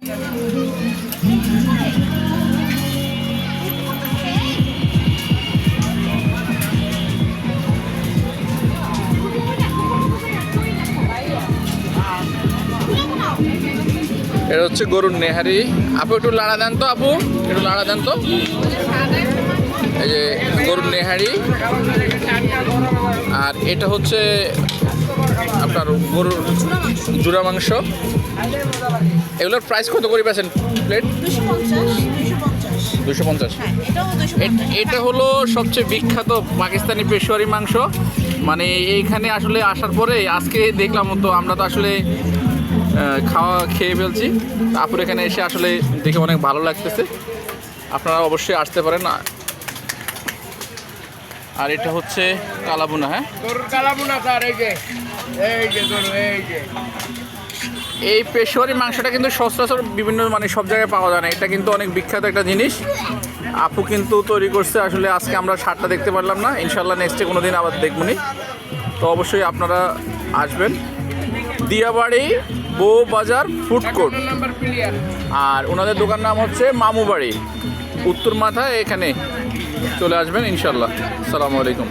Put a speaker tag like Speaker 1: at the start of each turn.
Speaker 1: এটা হচ্ছে গরুর নেহারি। আপু একটু লাড়া দেন তো, আপু একটু লাড়া দেন তো। এই যে গরুর নেহারি। আর এটা হচ্ছে আপনার গরুর জুড়া মাংস। এগুলোর প্রাইস কত করে পেয়েছেন প্লেট? 250। এটা হলো সবচেয়ে বিখ্যাত পাকিস্তানি পেশোয়ারি মাংস। মানে এইখানে আসলে আসার পরে আজকে দেখলাম, তো আমরা তো আসলে খেয়ে ফেলছি। আপুর এখানে এসে আসলে দেখে অনেক ভালো লাগতেছে। আপনারা অবশ্যই আসতে পারেন। আর এটা হচ্ছে কালাবুনা। হ্যাঁ, এই পেশোয়ারি মাংসটা কিন্তু সচরাচর বিভিন্ন মানে সব জায়গায় পাওয়া যায় না। এটা কিন্তু অনেক বিখ্যাত একটা জিনিস। আপু কিন্তু তৈরি করছে। আসলে আজকে আমরা স্বাদটা দেখতে পারলাম না, ইনশাল্লাহ নেক্সটে কোনো দিন আবার দেখবনি। তো অবশ্যই আপনারা আসবেন। দিয়াবাড়ি বউ বাজার ফুড কোর্ট। আর ওনাদের দোকান নাম হচ্ছে মামু বাড়ি, উত্তর মাথা। এখানে চলে আসবেন ইনশাল্লাহ। আসসালামু আলাইকুম।